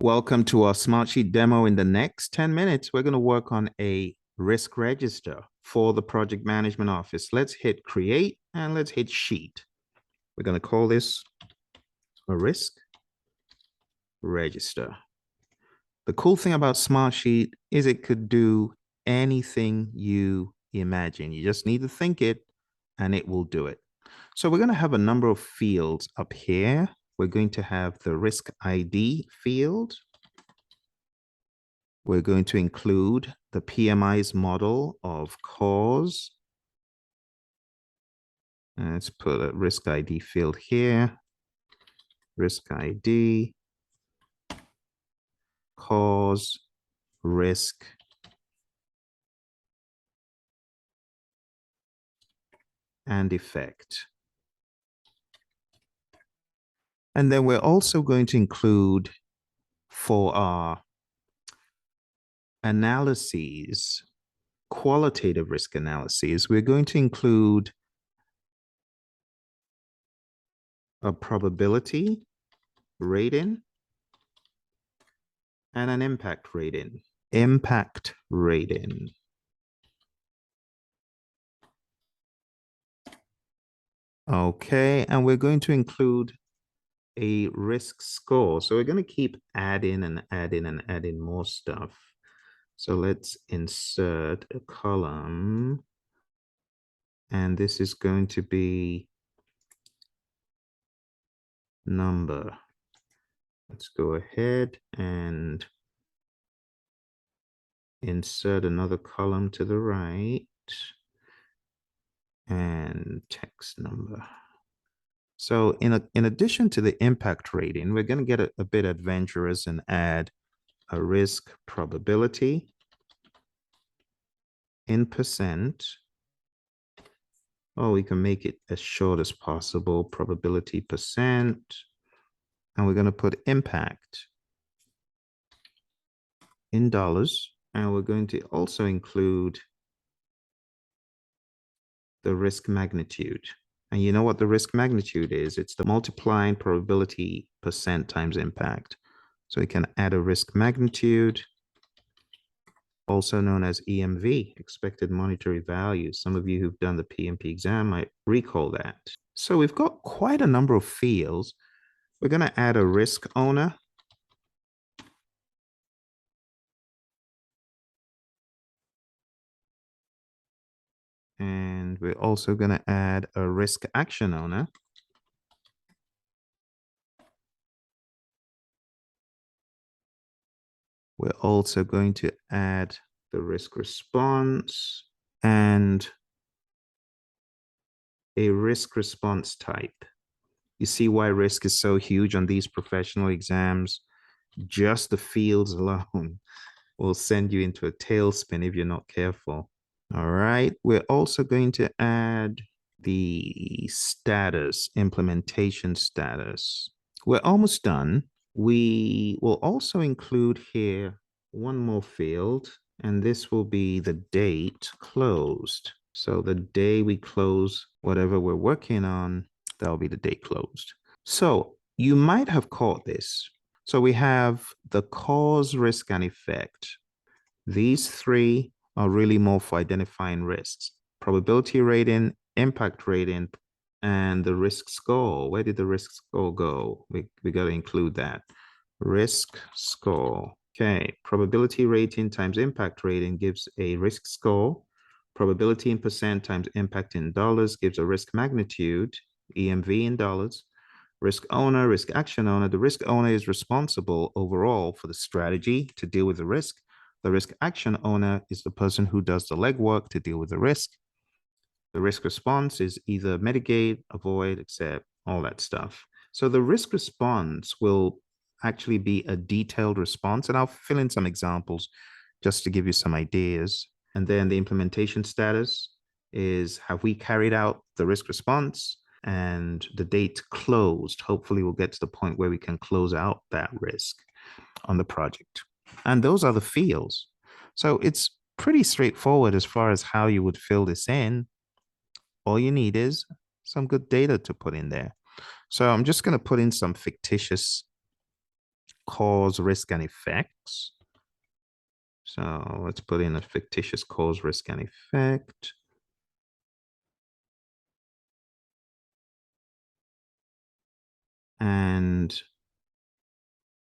Welcome to our SmartSheet demo. In the next 10 minutes, we're going to work on a risk register for the project management office. Let's hit create and let's hit sheet. We're going to call this a risk register. The cool thing about SmartSheet is it could do anything you imagine. You just need to think it and it will do it. So we're going to have a number of fields up here. We're going to have the risk ID field. We're going to include the PMI's model of cause. And let's put a risk ID field here. Risk ID, cause, risk, and effect. And then we're also going to include for our analyses, qualitative risk analyses, we're going to include a probability rating and an impact rating. Impact rating. Okay, and we're going to include a risk score. So we're going to keep adding and adding and adding more stuff. So let's insert a column. And this is going to be number. Let's go ahead and insert another column to the right and text number. So in addition to the impact rating, we're going to get a bit adventurous and add a risk probability in percent. Oh, we can make it as short as possible, probability percent. And we're going to put impact in dollars. And we're going to also include the risk magnitude. And you know what the risk magnitude is? It's the multiplying probability percent times impact. So we can add a risk magnitude, also known as EMV, expected monetary value. Some of you who've done the PMP exam might recall that. So we've got quite a number of fields. We're going to add a risk owner. And we're also going to add a risk action owner. We're also going to add the risk response and a risk response type. You see why risk is so huge on these professional exams. Just the fields alone will send you into a tailspin if you're not careful. All right, we're also going to add the status, implementation status. We're almost done. We will also include here one more field, and this will be the date closed. So the day we close whatever we're working on, that'll be the date closed. So you might have caught this. So we have the cause, risk, and effect. These three are really more for identifying risks: probability rating, impact rating, and the risk score. Where did the risk score go? We got to include that. Risk score. Okay, probability rating times impact rating gives a risk score. Probability in percent times impact in dollars gives a risk magnitude, EMV in dollars. Risk owner, risk action owner. The risk owner is responsible overall for the strategy to deal with the risk. The risk action owner is the person who does the legwork to deal with the risk. The risk response is either mitigate, avoid, accept, all that stuff. So the risk response will actually be a detailed response, and I'll fill in some examples just to give you some ideas. And then the implementation status is, have we carried out the risk response? And the date closed. Hopefully we'll get to the point where we can close out that risk on the project. And those are the fields. So it's pretty straightforward as far as how you would fill this in. All you need is some good data to put in there. So I'm just going to put in some fictitious cause, risk, and effects. So let's put in a fictitious cause, risk, and effect. And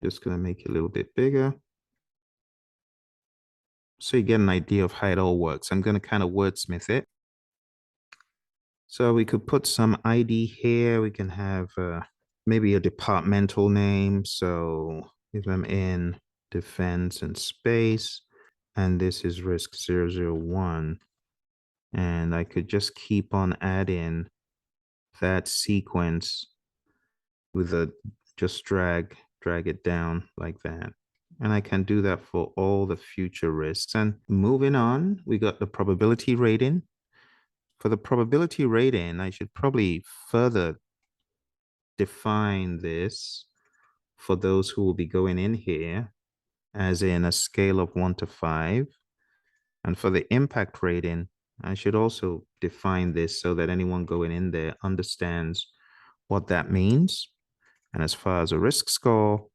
just going to make it a little bit bigger, so you get an idea of how it all works. I'm going to kind of wordsmith it. So we could put some ID here. We can have maybe a departmental name. So if I'm in defense and space, and this is risk 001, and I could just keep on adding that sequence with a just drag it down like that. And I can do that for all the future risks. And moving on, we got the probability rating. For the probability rating, I should probably further define this for those who will be going in here, as in a scale of 1 to 5. And for the impact rating, I should also define this so that anyone going in there understands what that means. And as far as a risk score,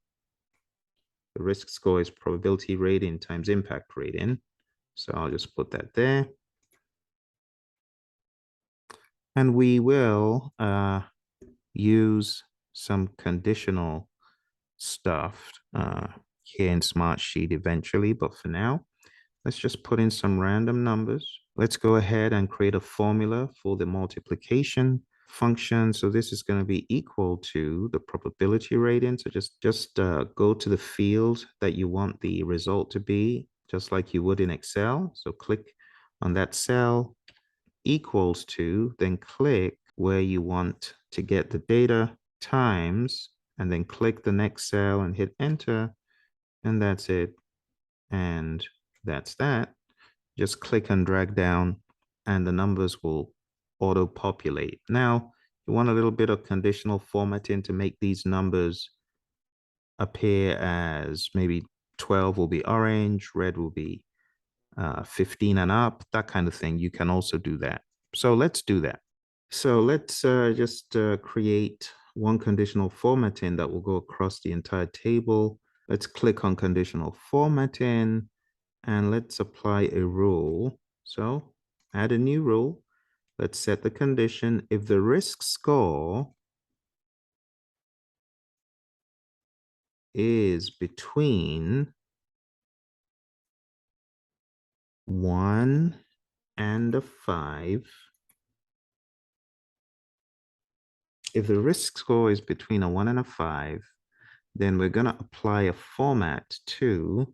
the risk score is probability rating times impact rating. So I'll just put that there. And we will use some conditional stuff here in SmartSheet eventually. But for now, let's just put in some random numbers. Let's go ahead and create a formula for the multiplication function. So this is going to be equal to the probability rating. So just go to the field that you want the result to be, just like you would in Excel. So click on that cell, equals to, then click where you want to get the data, times, and then click the next cell and hit enter. And that's it. And that's that. Just click and drag down and the numbers will auto populate. Now, you want a little bit of conditional formatting to make these numbers appear as maybe 12 will be orange, red will be 15 and up, that kind of thing. You can also do that. So let's do that. So let's just create one conditional formatting that will go across the entire table. Let's click on conditional formatting and let's apply a rule. So add a new rule. Let's set the condition. If the risk score is between 1 and a 5, if the risk score is between a 1 and a 5, then we're going to apply a format to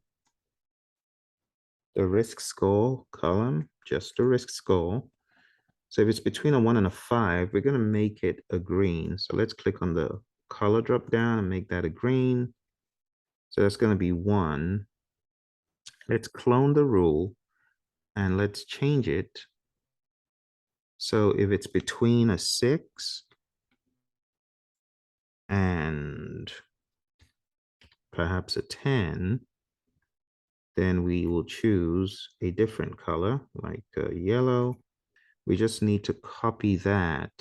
the risk score column, just the risk score. So if it's between a 1 and a 5, we're going to make it a green. So let's click on the color drop down and make that a green. So that's going to be 1. Let's clone the rule and let's change it. So if it's between a 6 and perhaps a 10, then we will choose a different color like yellow. We just need to copy that,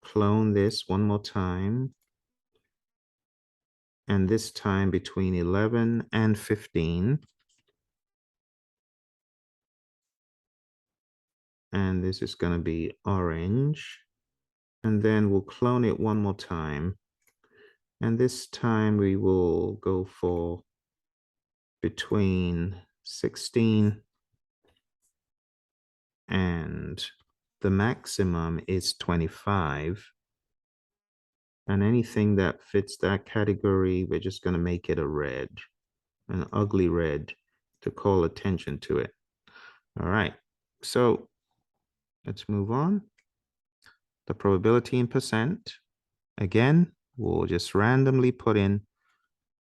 clone this one more time, and this time between 11 and 15. And this is going to be orange. And then we'll clone it one more time. And this time we will go for between 16 and the maximum is 25. And anything that fits that category, we're just going to make it a red, an ugly red, to call attention to it. All right, so let's move on. The probability in percent. Again, we'll just randomly put in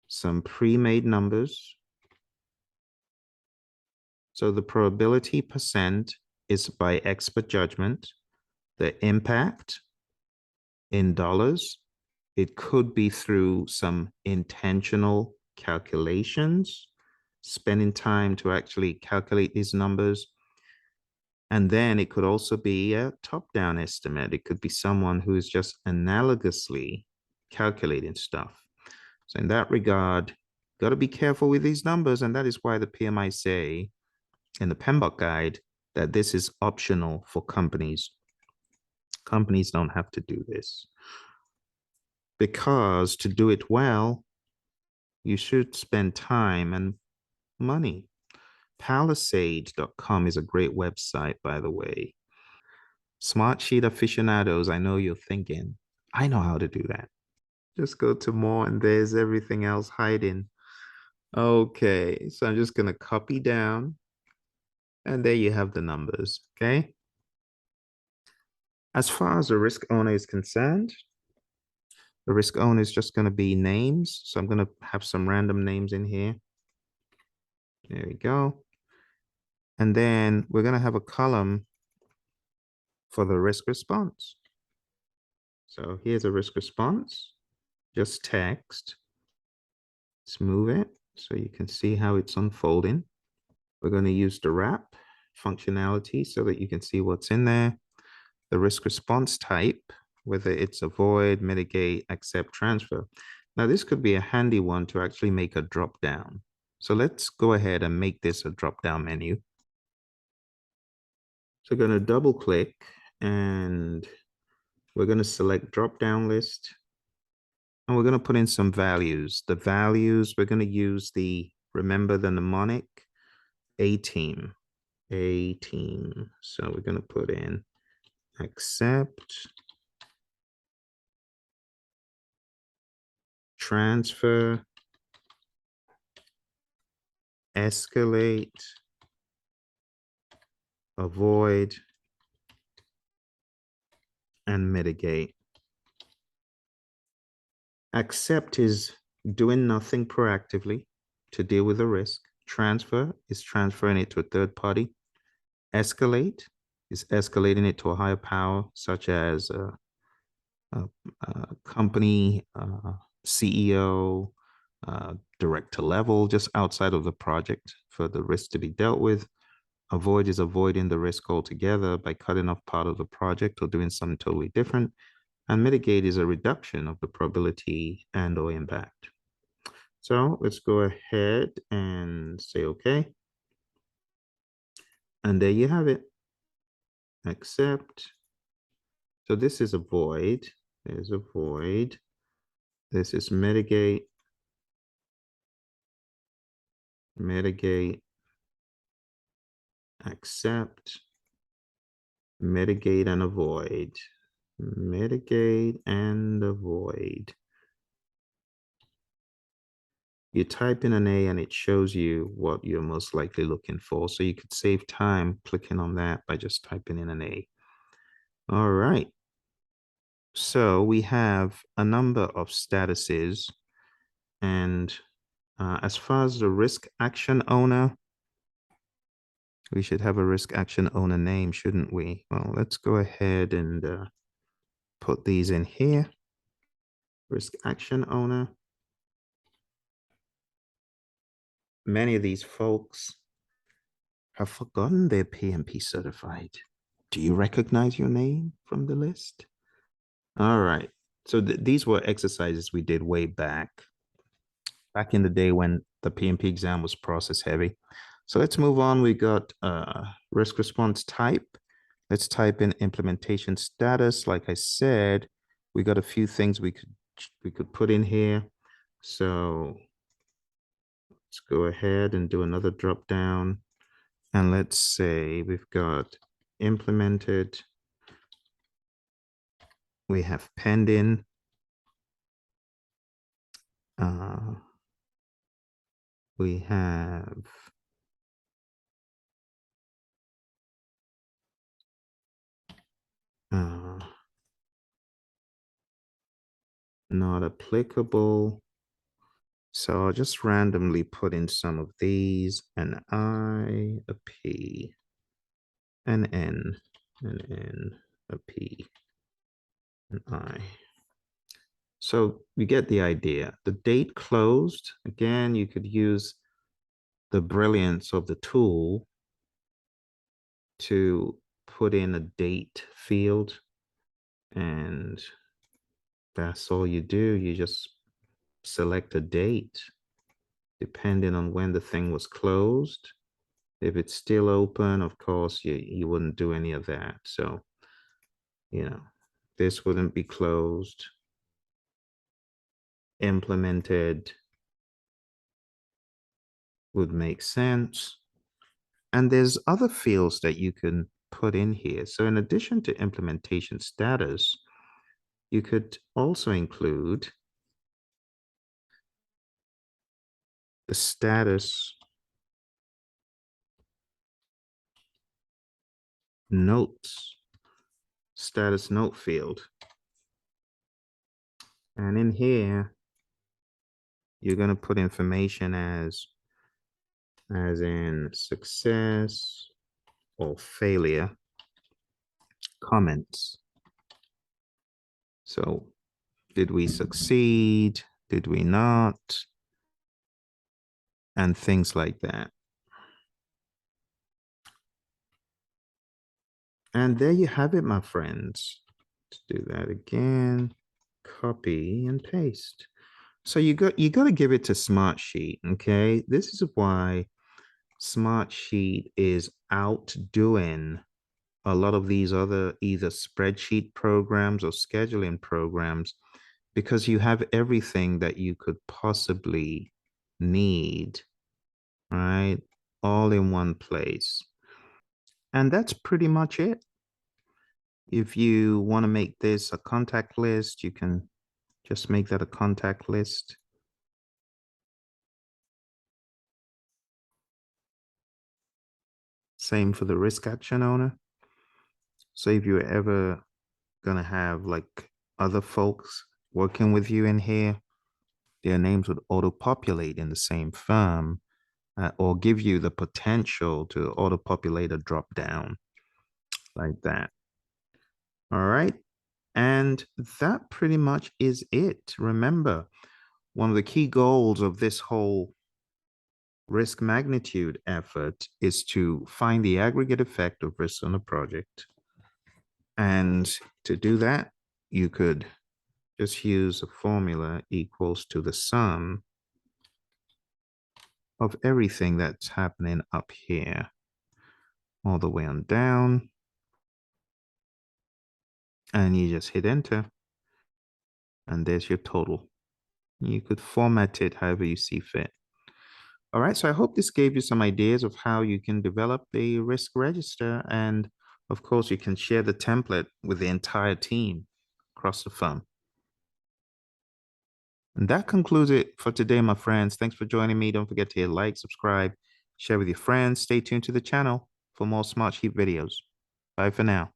some pre-made numbers. So the probability percent is by expert judgment. The impact in dollars, it could be through some intentional calculations, spending time to actually calculate these numbers. And then it could also be a top-down estimate. It could be someone who is just analogously calculating stuff. So in that regard, got to be careful with these numbers. And that is why the PMI say in the PMBOK guide that this is optional for companies. Companies don't have to do this. Because to do it well, you should spend time and money. Palisade.com is a great website, by the way. SmartSheet aficionados, I know you're thinking, I know how to do that. Just go to more and there's everything else hiding. Okay, so I'm just going to copy down and there you have the numbers, okay? As far as the risk owner is concerned, the risk owner is just going to be names. So I'm going to have some random names in here. There we go. And then we're going to have a column for the risk response. So here's a risk response, just text. Let's move it so you can see how it's unfolding. We're going to use the wrap functionality so that you can see what's in there. The risk response type, whether it's avoid, mitigate, accept, transfer. Now, this could be a handy one to actually make a drop down. So let's go ahead and make this a drop down menu. So we're going to double click and we're going to select drop down list. And we're going to put in some values. The values, we're going to use remember the mnemonic, ATEAM. ATEAM. So we're going to put in accept, transfer, escalate, avoid, and mitigate. Accept is doing nothing proactively to deal with the risk. Transfer is transferring it to a third party. Escalate is escalating it to a higher power, such as a company, CEO, director level, just outside of the project for the risk to be dealt with. Avoid is avoiding the risk altogether by cutting off part of the project or doing something totally different. And mitigate is a reduction of the probability and or impact. So let's go ahead and say okay. And there you have it. Accept. So this is avoid. There's avoid. This is mitigate. Mitigate. Accept. Mitigate and avoid. Mitigate and avoid. You type in an A and it shows you what you're most likely looking for. So you could save time clicking on that by just typing in an A. All right. So we have a number of statuses. And as far as the risk action owner, we should have a risk action owner name, shouldn't we? Well, let's go ahead and put these in here. Risk action owner. Many of these folks have forgotten they're PMP certified. Do you recognize your name from the list? All right. So these were exercises we did way back in the day when the PMP exam was process heavy. So let's move on. We got risk response type. Let's type in implementation status. Like I said, we got a few things we could put in here. So let's go ahead and do another drop down. And let's say we've got implemented. We have pending. We have not applicable. So I'll just randomly put in some of these, an I, a P, an N, a P, an I. So you get the idea. The date closed, again, you could use the brilliance of the tool to put in a date field, and that's all you do. You just select a date, depending on when the thing was closed. If it's still open, of course, you wouldn't do any of that. So, this wouldn't be closed, implemented would make sense. And there's other fields that you can put in here. So in addition to implementation status, you could also include the status notes, status note field. And in here, you're going to put information as in success or failure comments. So did we succeed? Did we not? And things like that. And there you have it, my friends. Let's do that again. Copy and paste. So you got to give it to SmartSheet, okay? This is why SmartSheet is outdoing a lot of these other either spreadsheet programs or scheduling programs, because you have everything that you could possibly need, right? All in one place. And that's pretty much it. If you want to make this a contact list, you can just make that a contact list. Same for the risk action owner. So if you're ever going to have like other folks working with you in here, their names would auto-populate in the same firm, or give you the potential to auto-populate a drop down like that. All right. And that pretty much is it. Remember, one of the key goals of this whole risk magnitude effort is to find the aggregate effect of risk on a project. And to do that, you could just use a formula equals to the sum of everything that's happening up here, all the way on down. And you just hit enter. And there's your total. You could format it however you see fit. All right, so I hope this gave you some ideas of how you can develop the risk register. And of course, you can share the template with the entire team across the firm. And that concludes it for today, my friends. Thanks for joining me. Don't forget to hit like, subscribe, share with your friends. Stay tuned to the channel for more SmartSheet videos. Bye for now.